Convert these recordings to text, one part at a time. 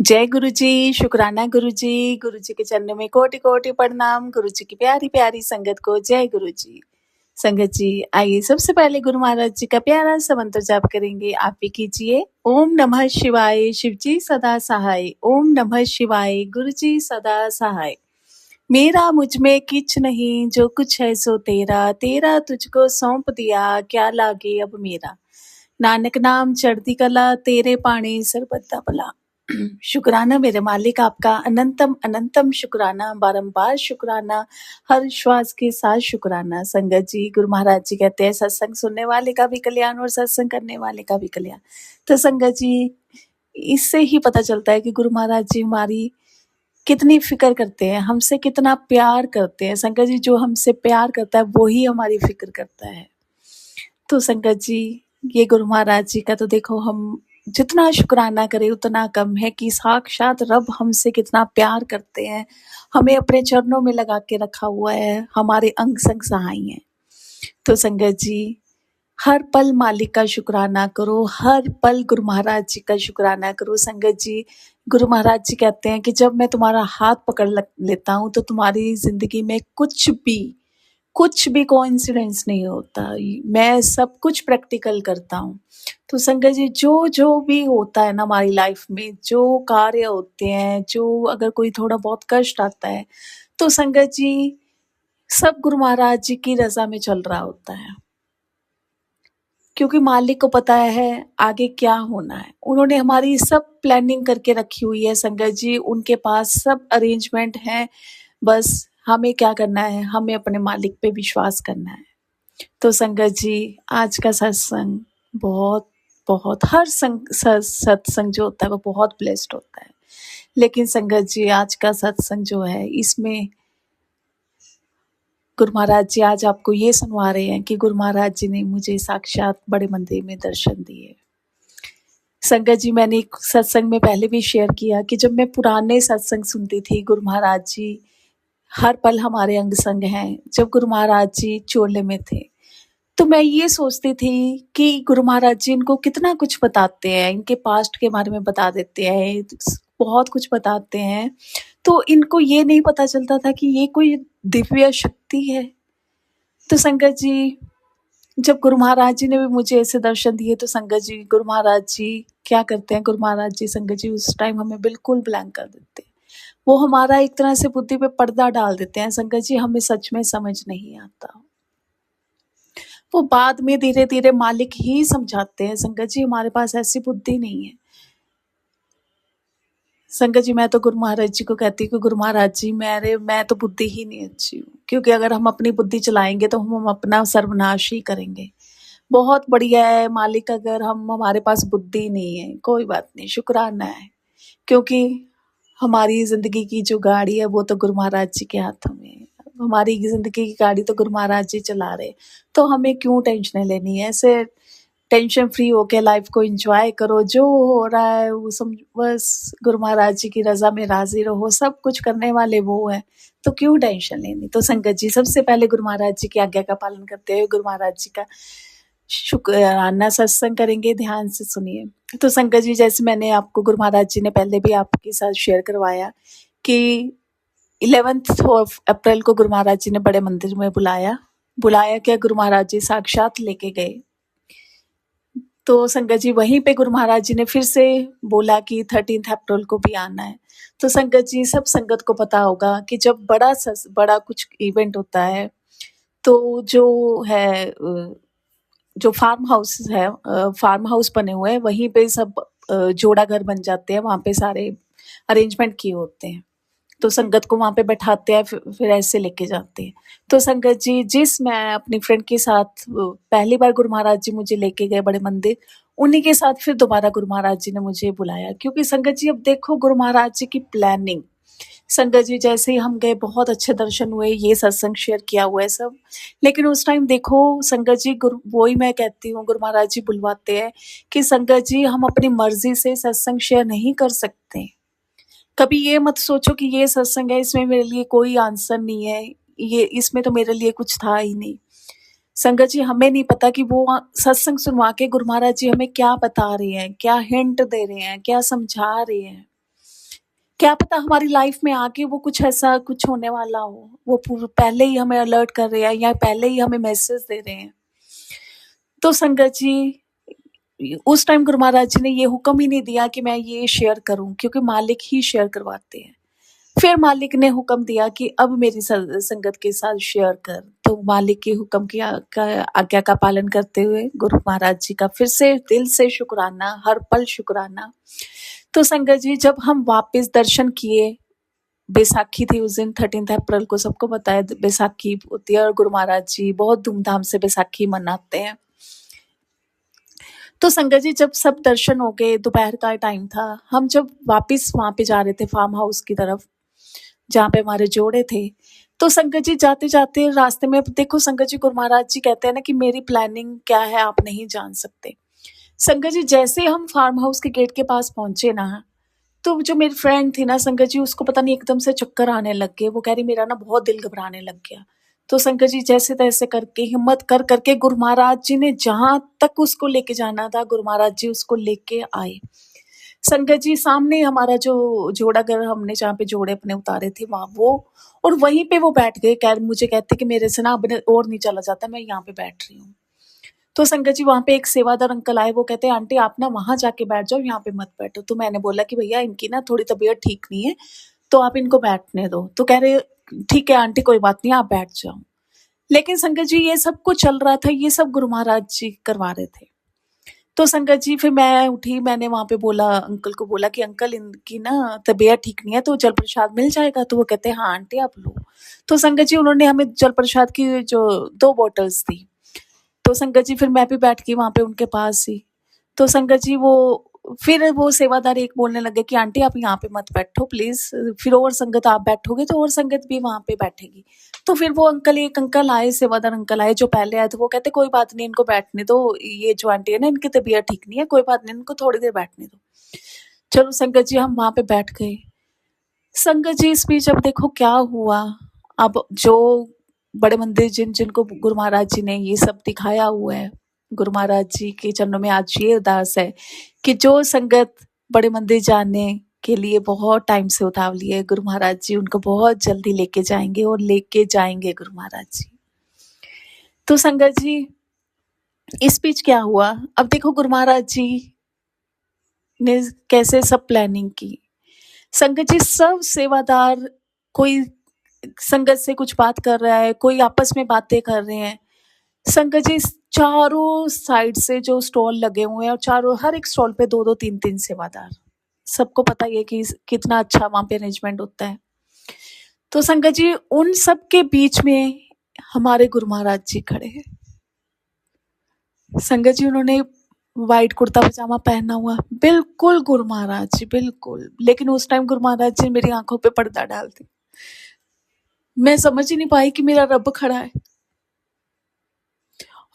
जय गुरु जी, शुक्राना गुरु जी। गुरु जी के चरणों में कोटि-कोटि प्रणाम। गुरु जी की प्यारी-प्यारी संगत को जय गुरु जी। संगत जी, आइए सबसे पहले गुरु महाराज जी का प्यारा सा मंत्र जाप करेंगे। आप भी कीजिए। ओम नमः शिवाय, शिव जी सदा सहाय। ओम नमः शिवाय, गुरु जी सदा सहाय। मेरा मुझ में किछ नहीं, जो कुछ है सो तेरा। तेरा तुझको सौंप दिया, क्या लागे अब मेरा। नानक नाम चढ़ती कला, तेरे पानी सर्बदा भला। शुक्राना मेरे मालिक, आपका अनंतम अनंतम शुक्राना, बारंबार शुक्राना, हर श्वास के साथ शुक्राना। संगत जी, गुरु महाराज जी कहते हैं सत्संग सुनने वाले का भी कल्याण और सत्संग करने वाले का भी कल्याण। तो संगत जी, इससे ही पता चलता है कि गुरु महाराज जी हमारी कितनी फिक्र करते हैं, हमसे कितना प्यार करते हैं। संगत जी, जो हमसे प्यार करता है वो ही हमारी फिक्र करता है। तो संगत जी, ये गुरु महाराज जी का तो देखो, हम जितना शुक्राना करें उतना कम है कि साक्षात रब हमसे कितना प्यार करते हैं, हमें अपने चरणों में लगा के रखा हुआ है, हमारे अंग संग सहाय हैं। तो संगत जी, हर पल मालिक का शुक्राना करो, हर पल गुरु महाराज जी का शुक्राना करो। संगत जी, गुरु महाराज जी कहते हैं कि जब मैं तुम्हारा हाथ पकड़ लेता हूँ तो तुम्हारी जिंदगी में कुछ भी कोइंसिडेंस नहीं होता। मैं सब कुछ प्रैक्टिकल करता हूँ। तो संगत जी, जो जो भी होता है ना हमारी लाइफ में, जो कार्य होते हैं, जो अगर कोई थोड़ा बहुत कष्ट आता है, तो संगत जी सब गुरु महाराज जी की रजा में चल रहा होता है, क्योंकि मालिक को पता है आगे क्या होना है। उन्होंने हमारी सब प्लानिंग करके रखी हुई है। संगत जी, उनके पास सब अरेंजमेंट है, बस हमें क्या करना है, हमें अपने मालिक पे विश्वास करना है। तो संगत जी, आज का सत्संग बहुत बहुत हर सत्संग जो होता है वो बहुत ब्लेस्ड होता है, लेकिन संगत जी आज का सत्संग जो है, इसमें गुरु महाराज जी आज आपको ये सुनवा रहे हैं कि गुरु महाराज जी ने मुझे साक्षात बड़े मंदिर में दर्शन दिए। संगत जी, मैंने एक सत्संग में पहले भी शेयर किया कि जब मैं पुराने सत्संग सुनती थी, गुरु महाराज जी हर पल हमारे अंग संग हैं, जब गुरु महाराज जी चोले में थे, तो मैं ये सोचती थी कि गुरु महाराज जी इनको कितना कुछ बताते हैं, इनके पास्ट के बारे में बता देते हैं, बहुत कुछ बताते हैं, तो इनको ये नहीं पता चलता था कि ये कोई दिव्य शक्ति है। तो संगत जी, जब गुरु महाराज जी ने भी मुझे ऐसे दर्शन दिए, तो संगत जी गुरु महाराज जी क्या करते हैं, गुरु महाराज जी संगत जी उस टाइम हमें बिल्कुल ब्लैंक कर देते हैं। वो हमारा एक तरह से बुद्धि पे पर्दा डाल देते हैं। संगत जी, हमें सच में समझ नहीं आता, वो बाद में धीरे धीरे मालिक ही समझाते हैं। संगत जी, हमारे पास ऐसी बुद्धि नहीं है। संगत जी, मैं तो गुरु महाराज जी को कहती हूँ कि गुरु महाराज जी, मैं तो बुद्धि ही नहीं अच्छी हूँ, क्योंकि अगर हम अपनी बुद्धि चलाएंगे तो हम अपना सर्वनाश ही करेंगे। बहुत बढ़िया है मालिक, अगर हमारे पास बुद्धि नहीं है, कोई बात नहीं, शुक्राना है, क्योंकि हमारी जिंदगी की जो गाड़ी है वो तो गुरु महाराज जी के हाथों में है। हमारी जिंदगी की गाड़ी तो गुरु महाराज जी चला रहे, तो हमें क्यों टेंशन लेनी है। ऐसे टेंशन फ्री होके लाइफ को एंजॉय करो, जो हो रहा है वो बस गुरु महाराज जी की रजा में राजी रहो, सब कुछ करने वाले वो है, तो क्यों टेंशन लेनी। तो संगत जी, सबसे पहले गुरु महाराज जी की आज्ञा का पालन करते हुए गुरु महाराज जी का शुक्राना सत्संग करेंगे, ध्यान से सुनिए। तो संगत जी, जैसे मैंने आपको गुरु महाराज जी ने पहले भी आपके साथ शेयर करवाया कि 11 अप्रैल को गुरु महाराज जी ने बड़े मंदिर में बुलाया क्या, गुरु महाराज जी साक्षात लेके गए। तो संगत जी, वहीं पे गुरु महाराज जी ने फिर से बोला कि 13 अप्रैल को भी आना है। तो संगत जी, सब संगत को पता होगा कि जब बड़ा कुछ इवेंट होता है, तो जो है जो फार्म हाउस बने हुए हैं, वहीं पे सब जोड़ा घर बन जाते हैं, वहाँ पे सारे अरेंजमेंट किए होते हैं, तो संगत को वहाँ पे बैठाते हैं, फिर ऐसे लेके जाते हैं। तो संगत जी, मैं अपनी फ्रेंड के साथ पहली बार गुरु महाराज जी मुझे लेके गए बड़े मंदिर, उन्हीं के साथ फिर दोबारा गुरु महाराज जी ने मुझे बुलाया, क्योंकि संगत जी अब देखो गुरु महाराज जी की प्लानिंग। संगत जी, जैसे ही हम गए बहुत अच्छे दर्शन हुए, ये सत्संग शेयर किया हुआ है सब, लेकिन उस टाइम देखो संगत जी, वही मैं कहती हूँ, गुरु महाराज जी बुलवाते हैं कि संगत जी, हम अपनी मर्जी से सत्संग शेयर नहीं कर सकते। कभी ये मत सोचो कि ये सत्संग है, इसमें मेरे लिए कोई आंसर नहीं है, ये इसमें तो मेरे लिए कुछ था ही नहीं। संगत जी, हमें नहीं पता कि वो सत्संग सुनवा के गुरु महाराज जी हमें क्या बता रहे हैं, क्या हिंट दे रहे हैं, क्या समझा रहे हैं। क्या पता हमारी लाइफ में आके वो कुछ ऐसा कुछ होने वाला हो, वो पहले ही हमें अलर्ट कर रहे हैं या पहले ही हमें मैसेज दे रहे हैं। तो संगत जी, उस टाइम गुरु महाराज जी ने ये हुक्म ही नहीं दिया कि मैं ये शेयर करूं, क्योंकि मालिक ही शेयर करवाते हैं। फिर मालिक ने हुक्म दिया कि अब मेरी संगत के साथ शेयर कर। तो मालिक के हुक्म की आज्ञा का पालन करते हुए गुरु महाराज जी का फिर से दिल से शुक्राना, हर पल शुक्राना। तो संगत जी, जब हम वापस दर्शन किए, बैसाखी थी उस दिन 13 अप्रैल को, सबको पता है बैसाखी होती है और गुरु महाराज जी बहुत धूमधाम से बैसाखी मनाते हैं। तो संगत जी, जब सब दर्शन हो गए, दोपहर का टाइम था, हम जब वापस वहां पे जा रहे थे फार्म हाउस की तरफ जहाँ पे हमारे जोड़े थे, तो संगत जी जाते जाते रास्ते में देखो संगत जी, गुरु महाराज जी कहते हैं ना कि मेरी प्लानिंग क्या है आप नहीं जान सकते। संगत जी, जैसे हम फार्म हाउस के गेट के पास पहुंचे ना, तो जो मेरी फ्रेंड थी ना संगत जी, उसको पता नहीं एकदम से चक्कर आने लग गए। वो कह रही मेरा ना बहुत दिल घबराने लग गया। तो संगत जी जैसे तैसे करके हिम्मत कर करके गुरु महाराज जी ने जहां तक उसको लेके जाना था, गुरु महाराज जी उसको लेके आए। संगत जी, सामने हमारा जो जोड़ा घर हमने जहाँ पे जोड़े अपने उतारे थे वहां वो, और वहीं पे वो बैठ गए। मुझे कहते कि मेरे से ना अब और नहीं चला जाता, मैं यहाँ पे बैठ रही हूँ। तो संगत जी, वहां पे एक सेवादार अंकल आए, वो कहते हैं आंटी आप ना वहां जाके बैठ जाओ, यहाँ पे मत बैठो। तो मैंने बोला कि भैया इनकी ना थोड़ी तबीयत ठीक नहीं है, तो आप इनको बैठने दो। तो कह रहे ठीक है आंटी, कोई बात नहीं, आप बैठ जाओ। लेकिन संगत जी, ये सब कुछ चल रहा था, ये सब गुरु महाराज जी करवा रहे थे। तो संगत जी, फिर मैं उठी, मैंने वहां पे बोला, अंकल को बोला कि अंकल इनकी ना तबीयत ठीक नहीं है, तो जल प्रसाद मिल जाएगा? तो वो कहते हैं हाँ आंटी आप लो। तो संगत जी, उन्होंने हमें जल प्रसाद की जो 2 बॉटल्स दी। तो संगत जी, फिर मैं भी बैठ गई वहां पे उनके पास ही। तो संगत जी, फिर वो सेवादार एक बोलने लगे कि आंटी आप यहाँ पे मत बैठो प्लीज, फिर और संगत आप बैठोगे तो और संगत भी वहां पे बैठेगी। तो फिर वो अंकल, एक अंकल आए, सेवादार अंकल आए जो पहले आए थे, वो कहते कोई बात नहीं, इनको बैठने दो, ये जो आंटी है ना इनकी तबीयत ठीक नहीं है, कोई बात नहीं, इनको थोड़ी देर बैठने दो। चलो संगत जी, हम वहां पे बैठ गए। संगत जी, इस बीच अब देखो क्या हुआ। अब जो बड़े मंदिर जिनको गुरु महाराज जी ने ये सब दिखाया हुआ है, गुरु महाराज जी के चरणों में आज ये अरदास है कि जो संगत बड़े मंदिर जाने के लिए बहुत टाइम से उतावली है, गुरु महाराज जी उनको बहुत जल्दी लेके जाएंगे और लेके जाएंगे गुरु महाराज जी। तो संगत जी, इस बीच क्या हुआ, अब देखो गुरु महाराज जी ने कैसे सब प्लानिंग की। संगत जी, सब सेवादार, कोई संगत से कुछ बात कर रहा है, कोई आपस में बातें कर रहे हैं। संगत जी, चारों साइड से जो स्टॉल लगे हुए हैं, और चारों हर एक स्टॉल पे 2-2 3-3 सेवादार। सबको पता है कि कितना अच्छा वहां पे अरेंजमेंट होता है। तो संगत जी, उन सब के बीच में हमारे गुरु महाराज जी खड़े हैं। संगत जी, उन्होंने व्हाइट कुर्ता पजामा पहना हुआ, बिल्कुल गुरु महाराज जी, बिल्कुल। लेकिन उस टाइम गुरु महाराज जी मेरी आंखों पे पर्दा डाल दी। मैं समझ ही नहीं पाई कि मेरा रब खड़ा है।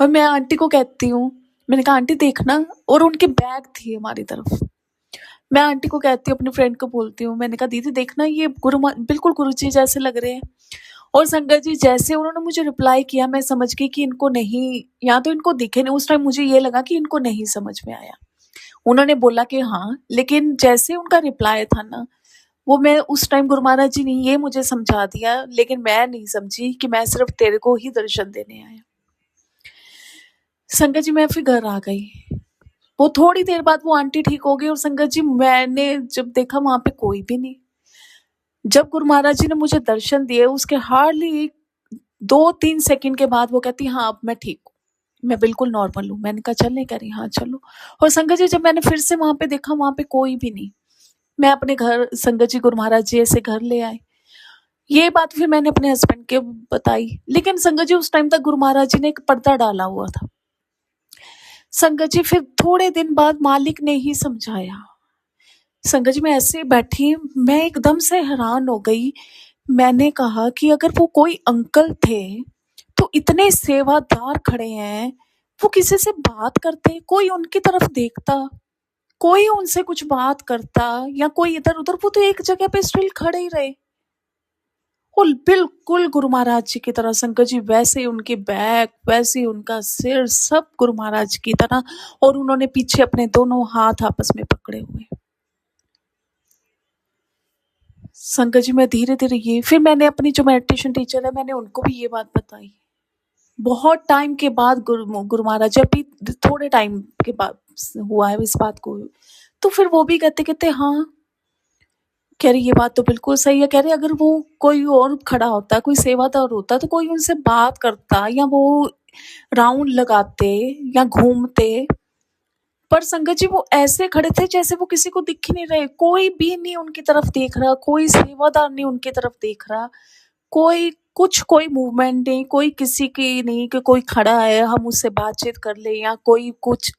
और मैं आंटी को कहती हूँ, मैंने कहा आंटी देखना, और उनकी बैग थी हमारी तरफ। मैं आंटी को कहती हूँ, अपनी फ्रेंड को बोलती हूँ, मैंने कहा दीदी देखना, ये बिल्कुल गुरु जी जैसे लग रहे हैं। और संगत जी, जैसे उन्होंने मुझे रिप्लाई किया, मैं समझ गई कि इनको नहीं, या तो इनको दिखे नहीं। उस टाइम मुझे ये लगा कि इनको नहीं समझ में आया। उन्होंने बोला कि हाँ, लेकिन जैसे उनका रिप्लाई था ना, वो मैं उस टाइम गुरु महाराज जी ने ये मुझे समझा दिया, लेकिन मैं नहीं समझी कि मैं सिर्फ तेरे को ही दर्शन देने आया। संगत जी, मैं फिर घर आ गई। वो थोड़ी देर बाद वो आंटी ठीक हो गई, और संगत जी मैंने जब देखा वहां पे कोई भी नहीं। जब गुरु महाराज जी ने मुझे दर्शन दिए, उसके हार्डली 2-3 सेकंड के बाद वो कहती हाँ अब मैं ठीक हूँ, मैं बिल्कुल नॉर्मल हूँ। मैंने कहा चल, नहीं करी, हाँ चलो। और संगत जी, जब मैंने फिर से वहां पे देखा, वहां पे कोई भी नहीं। मैं अपने घर, संगत जी गुरु महाराज जी ऐसे घर ले आए। ये बात फिर मैंने अपने हस्बैंड के बताई, लेकिन संगत जी उस टाइम तक गुरु महाराज जी ने एक पर्दा डाला हुआ था। संगत जी, फिर थोड़े दिन बाद मालिक ने ही समझाया। संगत जी, मैं ऐसे बैठी, मैं एकदम से हैरान हो गई। मैंने कहा कि अगर वो कोई अंकल थे, तो इतने सेवादार खड़े हैं, वो किसी से बात करते, कोई उनकी तरफ देखता, कोई उनसे कुछ बात करता, या कोई इधर उधर, वो तो एक जगह पे स्टिल खड़े ही रहे। और बिल्कुल गुरु महाराज जी की तरह संगत जी, वैसे ही उनकी बैक, वैसे ही उनका सिर, सब गुरु महाराज की तरह। और उन्होंने पीछे अपने दोनों हाथ आपस में पकड़े हुए। संगत जी मैं धीरे-धीरे ये फिर मैंने अपनी जो मेडिटेशन टीचर है मैंने उनको भी ये बात बताई। बहुत टाइम के बाद गुरु महाराज जब भी थोड़े टाइम के बाद हुआ है इस बात को, तो फिर वो भी कहते हाँ, कह रही ये बात तो बिल्कुल सही है। कह रहे अगर वो कोई और खड़ा होता, कोई सेवादार होता तो कोई उनसे बात करता या वो राउंड लगाते या घूमते, पर संगत जी वो ऐसे खड़े थे जैसे वो किसी को दिख ही नहीं रहे, कोई भी नहीं उनकी तरफ देख रहा, कोई सेवादार नहीं उनकी तरफ देख रहा, कोई मूवमेंट नहीं, कोई किसी की नहीं कि कोई खड़ा है हम उससे बातचीत कर ले, या कोई कुछ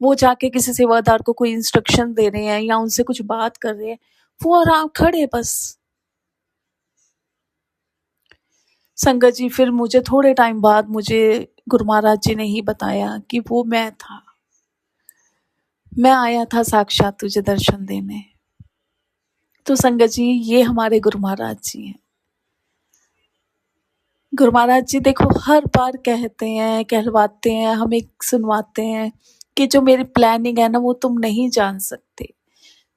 वो जाके किसी सेवादार को कोई इंस्ट्रक्शन दे रहे हैं या उनसे कुछ बात कर रहे हैं, वो आराम खड़े बस। संगत जी फिर मुझे थोड़े टाइम बाद मुझे गुरु महाराज जी ने ही बताया कि वो मैं था, मैं आया था साक्षात तुझे दर्शन देने। तो संगत जी ये हमारे गुरु महाराज जी हैं। गुरु महाराज जी देखो हर बार कहते हैं, कहलवाते हैं, हमें सुनवाते हैं कि जो मेरी प्लानिंग है ना वो तुम नहीं जान सकते।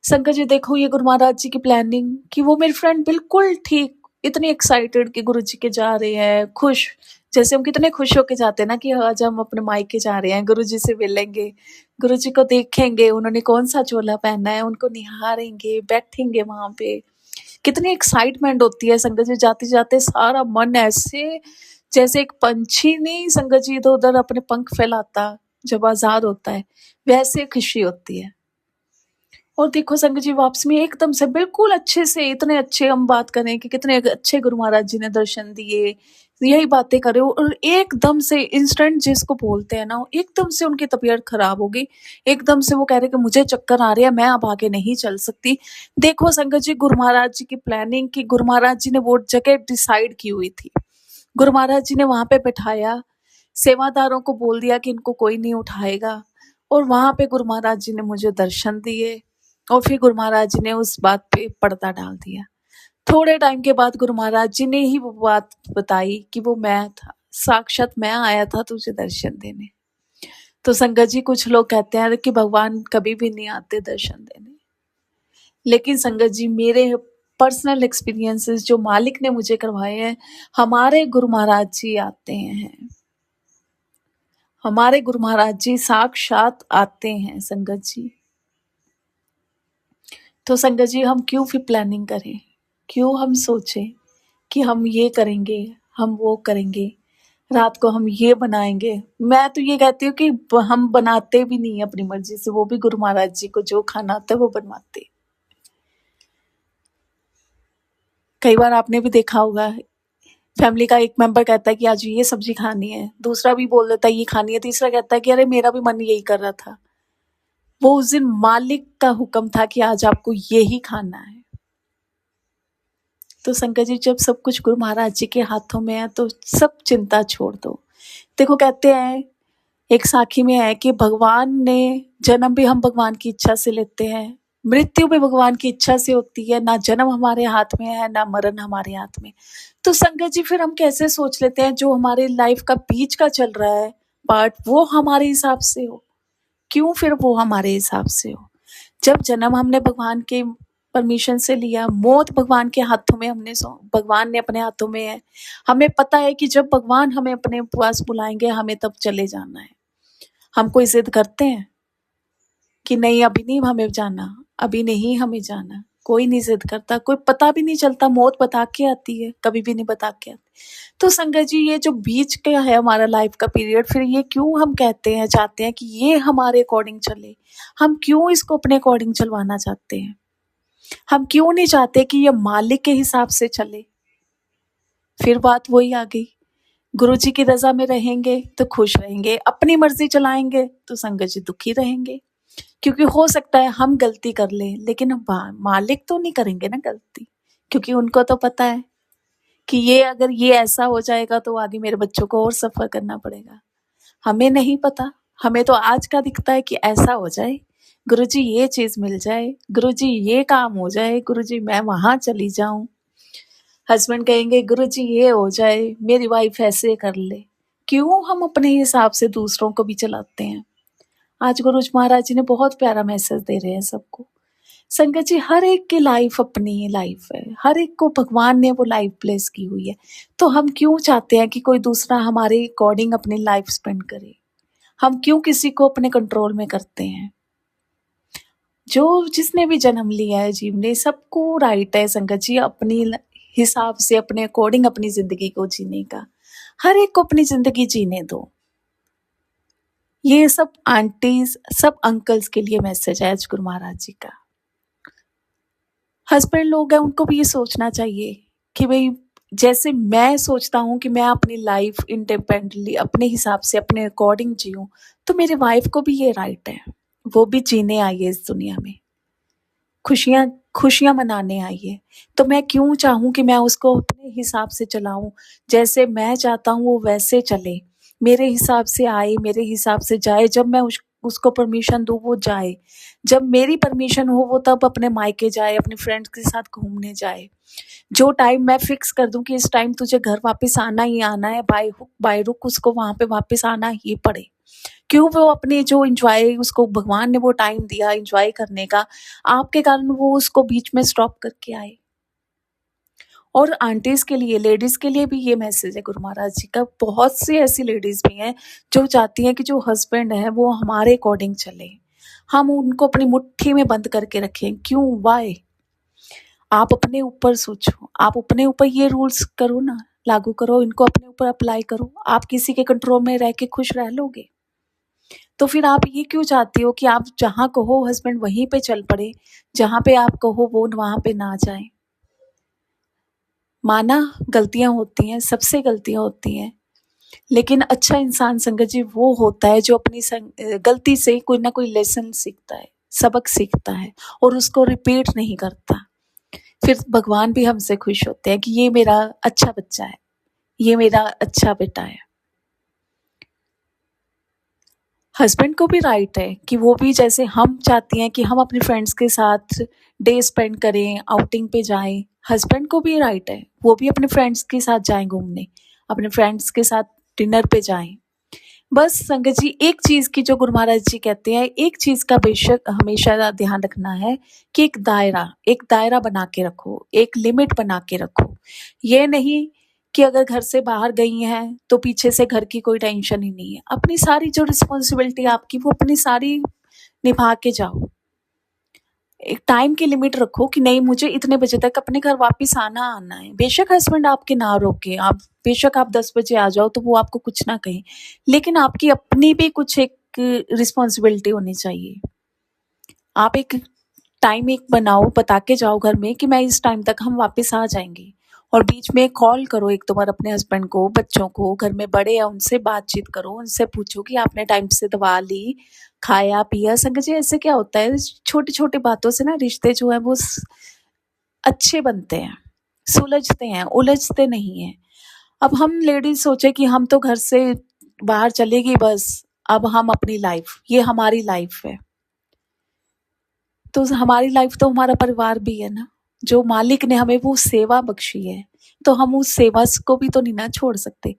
संगत जी देखो ये गुरु महाराज जी की प्लानिंग कि वो मेरी फ्रेंड बिल्कुल ठीक, इतनी एक्साइटेड कि गुरु जी के जा रहे हैं, खुश, जैसे हम कितने खुश होके जाते हैं ना कि आज हम अपने मायके जा रहे हैं, गुरु जी से मिलेंगे, गुरु जी को देखेंगे, उन्होंने कौन सा चोला पहना है, उनको निहारेंगे, बैठेंगे वहां पे, कितनी एक्साइटमेंट होती है संगत जी। जाते जाते सारा मन ऐसे जैसे एक पंछी नहीं संगत जी इधर उधर अपने पंख फैलाता जब आजाद होता है, वैसे खुशी होती है। और देखो संगत जी वापस में एकदम से बिल्कुल अच्छे से, इतने अच्छे हम बात करें कि कितने अच्छे गुरु महाराज जी ने दर्शन दिए, यही बातें करे, और एकदम से इंस्टेंट जिसको बोलते हैं ना, एकदम से उनकी तबीयत खराब हो गई, एकदम से वो कह रहे कि मुझे चक्कर आ रहा है, मैं अब आगे नहीं चल सकती। देखो संगत जी गुरु महाराज जी की प्लानिंग की, गुरु महाराज जी ने वो जगह डिसाइड की हुई थी, गुरु महाराज जी ने वहां पे बिठाया, सेवादारों को बोल दिया कि इनको कोई नहीं उठाएगा, और वहां पे गुरु महाराज जी ने मुझे दर्शन दिए, और फिर गुरु महाराज जी ने उस बात पे पर्दा डाल दिया। थोड़े टाइम के बाद गुरु महाराज जी ने ही वो बात बताई कि वो मैं था, साक्षात मैं आया था तुझे दर्शन देने। तो संगत जी कुछ लोग कहते हैं कि भगवान कभी भी नहीं आते दर्शन देने, लेकिन संगत जी मेरे पर्सनल एक्सपीरियंसेस जो मालिक ने मुझे करवाए हैं, हमारे गुरु महाराज जी आते हैं, हमारे गुरु महाराज जी साक्षात आते हैं संगत जी। तो संगत जी हम क्यों फिर प्लानिंग करें, क्यों हम सोचें कि हम ये करेंगे, हम वो करेंगे, रात को हम ये बनाएंगे। मैं तो ये कहती हूँ कि हम बनाते भी नहीं अपनी मर्जी से, वो भी गुरु महाराज जी को जो खाना आता है वो बनवाते। कई बार आपने भी देखा होगा, फैमिली का एक मेंबर कहता है कि आज ये सब्जी खानी है, दूसरा भी बोल देता है ये खानी है, तीसरा कहता है कि अरे मेरा भी मन यही कर रहा था। वो उस दिन मालिक का हुक्म था कि आज आपको यही खाना है। तो शंकर जी जब सब कुछ गुरु महाराज जी के हाथों में है तो सब चिंता छोड़ दो। देखो कहते हैं एक साखी में है कि भगवान ने जन्म भी हम भगवान की इच्छा से लेते हैं, मृत्यु भी भगवान की इच्छा से होती है, ना जन्म हमारे हाथ में है ना मरण हमारे हाथ में। तो संगत जी फिर हम कैसे सोच लेते हैं जो हमारे लाइफ का बीच का चल रहा है पार्ट वो हमारे हिसाब से हो, क्यों फिर वो हमारे हिसाब से हो। जब जन्म हमने भगवान के परमिशन से लिया, मौत भगवान के हाथों में भगवान ने अपने हाथों में है, हमें पता है कि जब भगवान हमें अपने पास बुलाएंगे हमें तब चले जाना है। हम कोई जिद करते हैं कि नहीं अभी नहीं हमें जाना, अभी नहीं हमें जाना, कोई नहीं जिद करता, कोई पता भी नहीं चलता, मौत बता के आती है, कभी भी नहीं बता के आती। तो संगत जी ये जो बीच का है हमारा लाइफ का पीरियड, फिर ये क्यों हम कहते हैं चाहते हैं कि ये हमारे अकॉर्डिंग चले, हम क्यों इसको अपने अकॉर्डिंग चलवाना चाहते हैं, हम क्यों नहीं चाहते कि ये मालिक के हिसाब से चले। फिर बात वही आ गई, गुरु जी की रजा में रहेंगे तो खुश रहेंगे, अपनी मर्जी चलाएंगे तो संगत जी दुखी रहेंगे, क्योंकि हो सकता है हम गलती कर लें लेकिन मालिक तो नहीं करेंगे ना गलती, क्योंकि उनको तो पता है कि ये अगर ये ऐसा हो जाएगा तो आगे मेरे बच्चों को और सफर करना पड़ेगा। हमें नहीं पता, हमें तो आज का दिखता है कि ऐसा हो जाए, गुरुजी ये चीज मिल जाए, गुरुजी ये काम हो जाए, गुरुजी मैं वहां चली जाऊं, हस्बैंड कहेंगे गुरुजी ये हो जाए, मेरी वाइफ ऐसे कर ले। क्यों हम अपने हिसाब से दूसरों को भी चलाते हैं। आज गुरु महाराज जी ने बहुत प्यारा मैसेज दे रहे हैं सबको, संगत जी, हर एक की लाइफ अपनी लाइफ है, हर एक को भगवान ने वो लाइफ ब्लेस की हुई है। तो हम क्यों चाहते हैं कि कोई दूसरा हमारे अकॉर्डिंग अपनी लाइफ स्पेंड करे? हम क्यों किसी को अपने कंट्रोल में करते हैं? जो जिसने भी जन्म लिया है जीव ने, सबको राइट है संगत जी अपनी हिसाब से अपने अकॉर्डिंग अपनी जिंदगी को जीने का। हर एक को अपनी जिंदगी जीने दो। ये सब आंटीज, सब अंकल्स के लिए मैसेज है आज गुरु महाराज जी का। हस्बैंड लोग हैं, उनको भी ये सोचना चाहिए कि भाई, जैसे मैं सोचता हूँ कि मैं अपनी लाइफ इंडिपेंडेंटली अपने हिसाब से अपने अकॉर्डिंग जीऊँ, तो मेरे वाइफ को भी ये राइट है। वो भी जीने आई है इस दुनिया में, खुशियाँ खुशियाँ मनाने आई है। तो मैं क्यों चाहूँ कि मैं उसको अपने हिसाब से चलाऊँ? जैसे मैं चाहता हूँ वो वैसे चले, मेरे हिसाब से आए, मेरे हिसाब से जाए। जब मैं उसको परमिशन दूँ वो जाए, जब मेरी परमिशन हो वो तब अपने मायके जाए, अपने फ्रेंड्स के साथ घूमने जाए। जो टाइम मैं फिक्स कर दूँ कि इस टाइम तुझे घर वापस आना ही आना है, बाय हुक बाय रुक उसको वहाँ पे वापस आना ही पड़े। क्यों वो अपने जो एंजॉय, उसको भगवान ने वो टाइम दिया एंजॉय करने का, आपके कारण वो उसको बीच में स्टॉप करके आए। और आंटीज के लिए, लेडीज के लिए भी ये मैसेज है गुरु महाराज जी का। बहुत सी ऐसी लेडीज भी हैं जो चाहती हैं कि जो हस्बैंड है वो हमारे अकॉर्डिंग चले, हम उनको अपनी मुट्ठी में बंद करके रखें। क्यों? वाई? आप अपने ऊपर सोचो, आप अपने ऊपर ये रूल्स करो ना, लागू करो, इनको अपने ऊपर अप्लाई करो। आप किसी के कंट्रोल में रह के खुश रह लोगे? तो फिर आप ये क्यों चाहती हो कि आप जहाँ कहो हस्बैंड वहीं पे चल पड़े, जहाँ पे आप कहो वो वहाँ पे ना जाए? माना गलतियां होती हैं, सबसे गलतियां होती हैं, लेकिन अच्छा इंसान संगत जी वो होता है जो अपनी गलती से कोई ना कोई लेसन सीखता है, सबक सीखता है और उसको रिपीट नहीं करता। फिर भगवान भी हमसे खुश होते हैं कि ये मेरा अच्छा बच्चा है, ये मेरा अच्छा बेटा है। हस्बैंड को भी राइट है कि वो भी, जैसे हम चाहती हैं कि हम अपने फ्रेंड्स के साथ डे स्पेंड करें, आउटिंग पे जाएं, हस्बैंड को भी राइट है वो भी अपने फ्रेंड्स के साथ जाएं घूमने, अपने फ्रेंड्स के साथ डिनर पे जाएं। बस संगत जी, एक चीज की जो गुरु महाराज जी कहते हैं, एक चीज का बेशक हमेशा ध्यान रखना है कि एक दायरा बना के रखो, एक लिमिट बना के रखो। ये नहीं कि अगर घर से बाहर गई हैं तो पीछे से घर की कोई टेंशन ही नहीं है। अपनी सारी जो रिस्पॉन्सिबिलिटी आपकी वो अपनी सारी निभा के जाओ। एक टाइम की लिमिट रखो कि नहीं, मुझे इतने बजे तक अपने घर वापस आना आना है। बेशक हस्बैंड आपके ना रोके, आप बेशक आप 10 बजे आ जाओ तो वो आपको कुछ ना कहे, लेकिन आपकी अपनी भी कुछ एक रिस्पॉन्सिबिलिटी होनी चाहिए। आप एक टाइम एक बनाओ, बता के जाओ घर में कि मैं इस टाइम तक हम वापस आ जाएंगे, और बीच में कॉल करो एक दो बार अपने हस्बैंड को, बच्चों को, घर में बड़े हैं उनसे बातचीत करो, उनसे पूछो कि आपने टाइम से दवा ली, खाया पिया। संगत जी, ऐसे क्या होता है, छोटी छोटी बातों से ना रिश्ते जो है वो अच्छे बनते हैं, सुलझते हैं, उलझते नहीं हैं। अब हम लेडीज सोचे कि हम तो घर से बाहर चलेगी बस, अब हम अपनी लाइफ, ये हमारी लाइफ है, तो हमारी लाइफ तो हमारा परिवार भी है ना। जो मालिक ने हमें वो सेवा बख्शी है, तो हम उस सेवा को भी तो नहीं ना छोड़ सकते।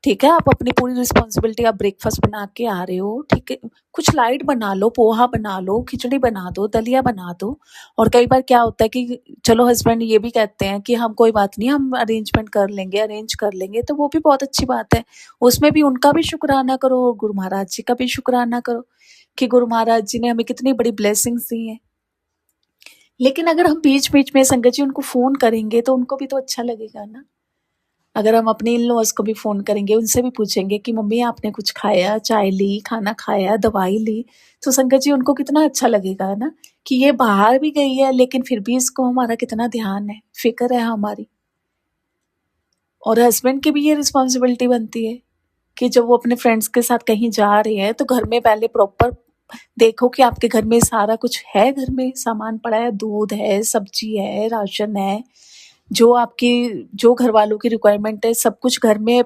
ठीक है, आप अपनी पूरी रिस्पॉन्सिबिलिटी, आप ब्रेकफास्ट बना के आ रहे हो, ठीक है, कुछ लाइट बना लो, पोहा बना लो, खिचड़ी बना दो, दलिया बना दो। और कई बार क्या होता है कि चलो हस्बैंड ये भी कहते हैं कि हम कोई बात नहीं, हम अरेंजमेंट कर लेंगे, अरेंज कर लेंगे, तो वो भी बहुत अच्छी बात है। उसमें भी उनका भी शुक्राना करो, गुरु महाराज जी का भी शुक्राना करो कि गुरु महाराज जी ने हमें कितनी बड़ी ब्लेसिंग्स दी हैं। लेकिन अगर हम बीच बीच में संगत जी उनको फोन करेंगे तो उनको भी तो अच्छा लगेगा ना। अगर हम अपने इन लॉज को भी फोन करेंगे, उनसे भी पूछेंगे कि मम्मी आपने कुछ खाया, चाय ली, खाना खाया, दवाई ली, तो संगत जी उनको कितना अच्छा लगेगा ना कि ये बाहर भी गई है लेकिन फिर भी इसको हमारा कितना ध्यान है, फिक्र है हमारी। और हस्बैंड की भी ये रिस्पॉन्सिबिलिटी बनती है कि जब वो अपने फ्रेंड्स के साथ कहीं जा रहे हैं तो घर में पहले प्रॉपर देखो कि आपके घर में सारा कुछ है, घर में सामान पड़ा है, दूध है, सब्जी है, राशन है, जो आपकी, जो घर वालों की रिक्वायरमेंट है, सब कुछ घर में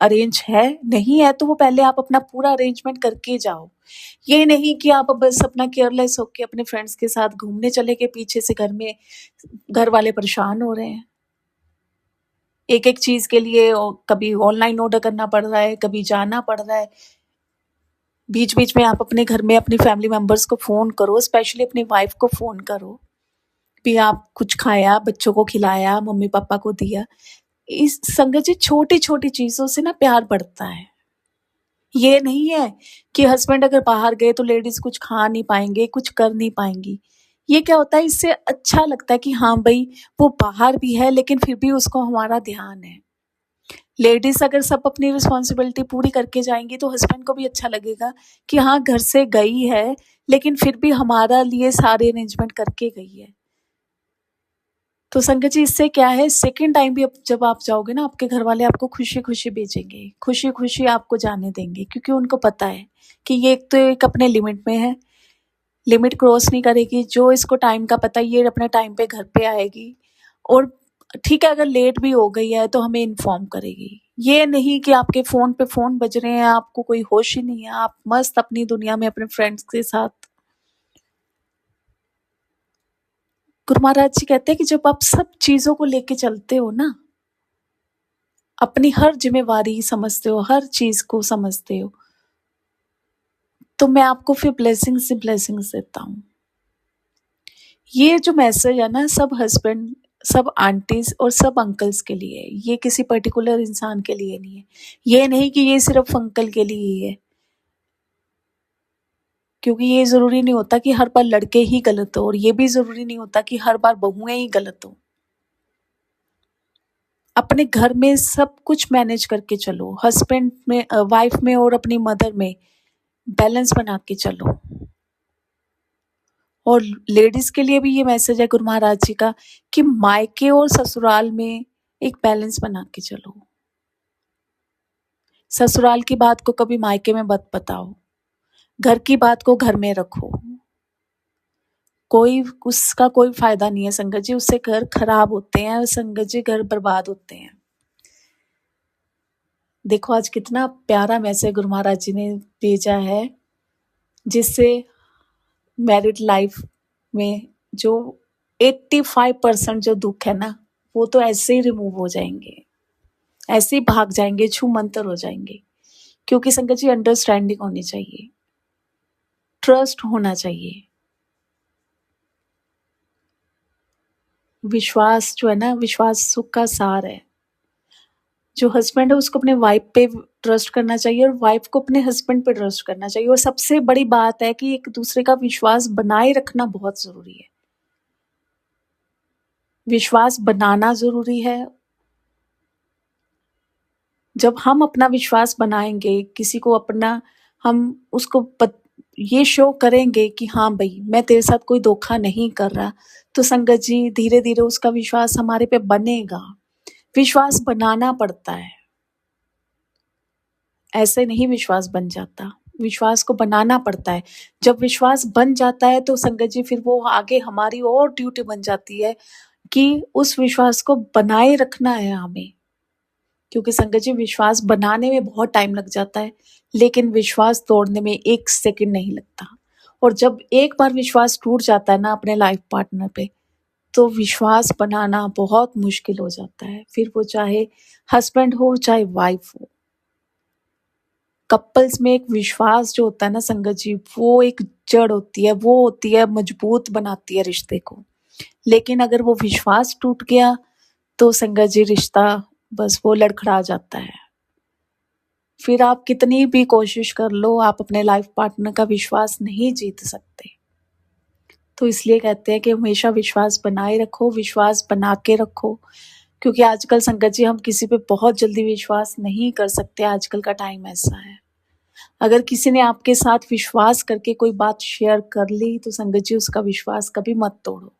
अरेंज है। नहीं है तो वो पहले आप अपना पूरा अरेंजमेंट करके जाओ। ये नहीं कि आप बस अपना केयरलेस होके अपने फ्रेंड्स के साथ घूमने चले गए, पीछे से घर में घर वाले परेशान हो रहे हैं। एक एक चीज के लिए कभी ऑनलाइन ऑर्डर करना पड़ रहा है, कभी जाना पड़ रहा है। बीच बीच में आप अपने घर में अपनी फैमिली मेंबर्स को फ़ोन करो, स्पेशली अपनी वाइफ को फ़ोन करो भी आप कुछ खाया, बच्चों को खिलाया, मम्मी पापा को दिया। इस संगत जी छोटी छोटी चीज़ों से ना प्यार बढ़ता है। ये नहीं है कि हस्बैंड अगर बाहर गए तो लेडीज कुछ खा नहीं पाएंगे, कुछ कर नहीं पाएंगी। ये क्या होता है, इससे अच्छा लगता है कि हाँ भाई, वो बाहर भी है लेकिन फिर भी उसको हमारा ध्यान है। लेडीज अगर सब अपनी रिस्पॉन्सिबिलिटी पूरी करके जाएंगी तो हस्बैंड को भी अच्छा लगेगा कि हाँ घर से गई है लेकिन फिर भी हमारा लिए सारे अरेंजमेंट करके गई है। तो संगत जी इससे क्या है, सेकंड टाइम भी जब आप जाओगे ना, आपके घर वाले आपको खुशी खुशी भेजेंगे, खुशी खुशी आपको जाने देंगे, क्योंकि उनको पता है कि ये एक तो एक अपने लिमिट में है, लिमिट क्रॉस नहीं करेगी। जो इसको टाइम का पता है ये अपने टाइम पे घर पे आएगी, और ठीक है अगर लेट भी हो गई है तो हमें इन्फॉर्म करेगी। ये नहीं कि आपके फोन पे फोन बज रहे हैं, आपको कोई होश ही नहीं है, आप मस्त अपनी दुनिया में अपने फ्रेंड्स के साथ। गुरु महाराज जी कहते हैं कि जब आप सब चीजों को लेके चलते हो ना, अपनी हर जिम्मेवारी समझते हो, हर चीज को समझते हो, तो मैं आपको फिर ब्लेसिंग्स से ब्लेसिंग्स देता हूँ। ये जो मैसेज है ना, सब हस्बैंड, सब आंटीज और सब अंकल्स के लिए है। ये किसी पर्टिकुलर इंसान के लिए नहीं है। ये नहीं कि ये सिर्फ अंकल के लिए ही है, क्योंकि ये जरूरी नहीं होता कि हर बार लड़के ही गलत हो, और ये भी जरूरी नहीं होता कि हर बार बहुएं ही गलत हो। अपने घर में सब कुछ मैनेज करके चलो, हस्बैंड में, वाइफ में और अपनी मदर में बैलेंस बना के चलो। और लेडीज के लिए भी ये मैसेज है गुरु महाराज जी का कि मायके और ससुराल में एक बैलेंस बना के चलो। ससुराल की बात को कभी मायके में मत बताओ, घर की बात को घर में रखो। कोई उसका कोई फायदा नहीं है संगत जी, उससे घर खराब होते हैं संगत जी, घर बर्बाद होते हैं। देखो आज कितना प्यारा मैसेज गुरु महाराज जी ने भेजा है, जिससे मैरिड लाइफ में जो 85% जो दुख है ना, वो तो ऐसे ही रिमूव हो जाएंगे, ऐसे ही भाग जाएंगे, छू मंतर हो जाएंगे। क्योंकि संगत जी अंडरस्टैंडिंग होनी चाहिए, ट्रस्ट होना चाहिए, विश्वास जो है ना, विश्वास सुख का सार है। जो हस्बैंड है उसको अपने वाइफ पे ट्रस्ट करना चाहिए, और वाइफ को अपने हस्बैंड पे ट्रस्ट करना चाहिए। और सबसे बड़ी बात है कि एक दूसरे का विश्वास बनाए रखना बहुत जरूरी है। विश्वास बनाना जरूरी है। जब हम अपना विश्वास बनाएंगे किसी को अपना, हम उसको ये शो करेंगे कि हाँ भाई मैं तेरे साथ कोई धोखा नहीं कर रहा, तो संगत जी धीरे धीरे उसका विश्वास हमारे पे बनेगा। विश्वास बनाना पड़ता है, ऐसे नहीं विश्वास बन जाता, विश्वास को बनाना पड़ता है। जब विश्वास बन जाता है तो संगत जी फिर वो आगे हमारी और ड्यूटी बन जाती है कि उस विश्वास को बनाए रखना है हमें। क्योंकि संगत जी विश्वास बनाने में बहुत टाइम लग जाता है, लेकिन विश्वास तोड़ने में 1 सेकंड नहीं लगता। और जब एक बार विश्वास टूट जाता है ना अपने लाइफ पार्टनर पे, तो विश्वास बनाना बहुत मुश्किल हो जाता है। फिर वो चाहे हस्बैंड हो चाहे वाइफ हो, कपल्स में एक विश्वास जो होता है ना संगत जी, वो एक जड़ होती है, वो होती है, मजबूत बनाती है रिश्ते को। लेकिन अगर वो विश्वास टूट गया तो संगत जी रिश्ता बस वो लड़खड़ा जाता है। फिर आप कितनी भी कोशिश कर लो, आप अपने लाइफ पार्टनर का विश्वास नहीं जीत सकते। तो इसलिए कहते हैं कि हमेशा विश्वास बनाए रखो, विश्वास बना के रखो। क्योंकि आजकल संगत जी हम किसी पे बहुत जल्दी विश्वास नहीं कर सकते, आजकल का टाइम ऐसा है। अगर किसी ने आपके साथ विश्वास करके कोई बात शेयर कर ली तो संगत जी उसका विश्वास कभी मत तोड़ो।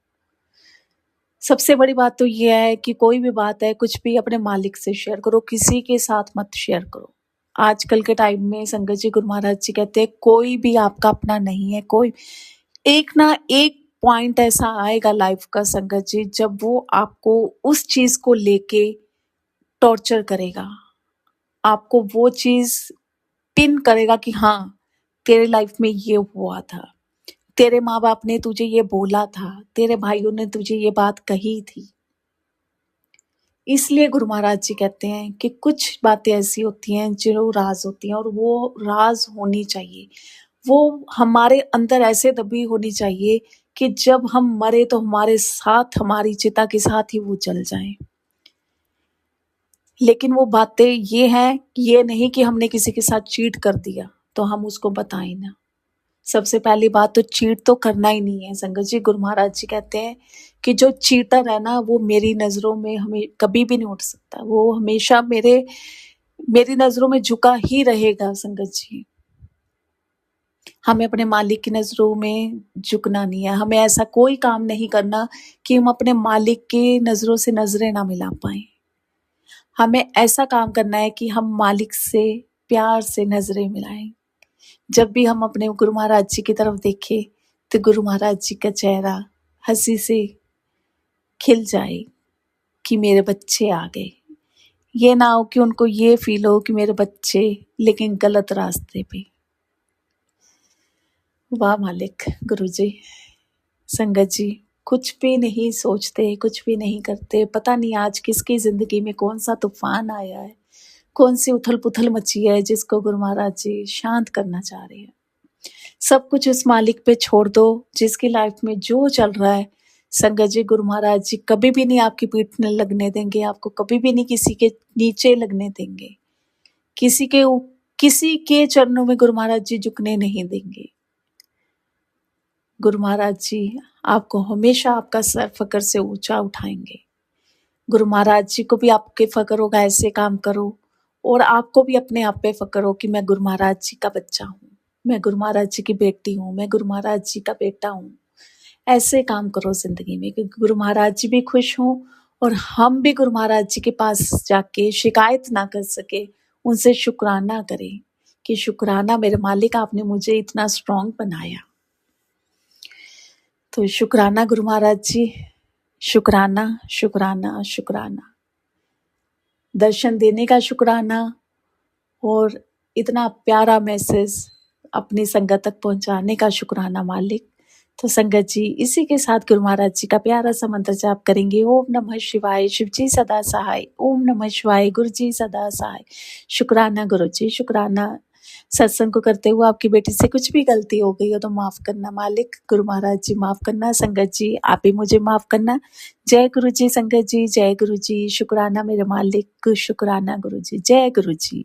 सबसे बड़ी बात तो ये है कि कोई भी बात है, कुछ भी अपने मालिक से शेयर करो, किसी के साथ मत शेयर करो। आजकल के टाइम में संगत जी, गुरु महाराज जी कहते हैं कोई भी आपका अपना नहीं है। कोई एक ना एक पॉइंट ऐसा आएगा लाइफ का संगत जी, जब वो आपको उस चीज को लेके टॉर्चर करेगा, आपको वो चीज पिन करेगा कि हाँ तेरे लाइफ में ये हुआ था, तेरे माँ बाप ने तुझे ये बोला था, तेरे भाइयों ने तुझे ये बात कही थी। इसलिए गुरु महाराज जी कहते हैं कि कुछ बातें ऐसी होती हैं जो राज होती हैं, और वो राज होनी चाहिए। वो हमारे अंदर ऐसे दबी होनी चाहिए कि जब हम मरे तो हमारे साथ, हमारी चिता के साथ ही वो जल जाएं। लेकिन वो बातें ये हैं, ये नहीं कि हमने किसी के साथ चीट कर दिया तो हम उसको बताएं ना। सबसे पहली बात तो चीट तो करना ही नहीं है संगत जी। गुरु महाराज जी कहते हैं कि जो चीटर है ना, वो मेरी नजरों में हमें कभी भी नहीं उठ सकता। वो हमेशा मेरी नजरों में झुका ही रहेगा संगत जी। हमें अपने मालिक की नजरों में झुकना नहीं है। हमें ऐसा कोई काम नहीं करना कि हम अपने मालिक की नजरों से नजरें ना मिला पाए। हमें ऐसा काम करना है कि हम मालिक से प्यार से नजरें मिलाएं। जब भी हम अपने गुरु महाराज जी की तरफ देखें तो गुरु महाराज जी का चेहरा हंसी से खिल जाए कि मेरे बच्चे आ गए। ये ना हो कि उनको ये फील हो कि मेरे बच्चे लेकिन गलत रास्ते पे। वाह मालिक गुरु जी। संगत जी, कुछ भी नहीं सोचते, कुछ भी नहीं करते। पता नहीं आज किसकी जिंदगी में कौन सा तूफान आया है, कौन सी उथल पुथल मची है जिसको गुरु महाराज जी शांत करना चाह रहे हैं। सब कुछ उस मालिक पे छोड़ दो जिसकी लाइफ में जो चल रहा है। संगत जी, गुरु महाराज जी कभी भी नहीं आपकी पीठ में लगने देंगे, आपको कभी भी नहीं किसी के नीचे लगने देंगे। किसी के चरणों में गुरु महाराज जी झुकने नहीं देंगे। गुरु महाराज जी आपको हमेशा आपका सर फकर से ऊंचा उठाएंगे। गुरु महाराज जी को भी आपके फकर होगा ऐसे काम करो, और आपको भी अपने आप पे फकर हो कि मैं गुरु महाराज जी का बच्चा हूँ, मैं गुरु महाराज जी की बेटी हूँ, मैं गुरु महाराज जी का बेटा हूँ। ऐसे काम करो जिंदगी में, क्योंकि गुरु महाराज जी भी खुश हों और हम भी गुरु महाराज जी के पास जाके शिकायत ना कर सके, उनसे शुक्राना करें कि शुक्राना मेरे मालिक, आपने मुझे इतना स्ट्रांग बनाया। तो शुक्राना गुरु महाराज जी, शुक्राना शुक्राना शुक्राना। दर्शन देने का शुक्राना, और इतना प्यारा मैसेज अपनी संगत तक पहुंचाने का शुक्राना मालिक। तो संगत जी, इसी के साथ गुरु महाराज जी का प्यारा सा मंत्र जाप करेंगे। ओम नमः शिवाय, शिव जी सदा सहाय। ओम नमः शिवाय, गुरु जी सदा सहाय। शुक्राना गुरु जी, शुक्राना। सत्संग को करते हुए आपकी बेटी से कुछ भी गलती हो गई हो तो माफ करना मालिक। गुरु महाराज जी माफ करना, संगत जी आप ही मुझे माफ करना। जय गुरु जी संगत जी, जय गुरु जी। शुक्राना मेरे मालिक, शुक्राना गुरु जी, जय गुरु जी।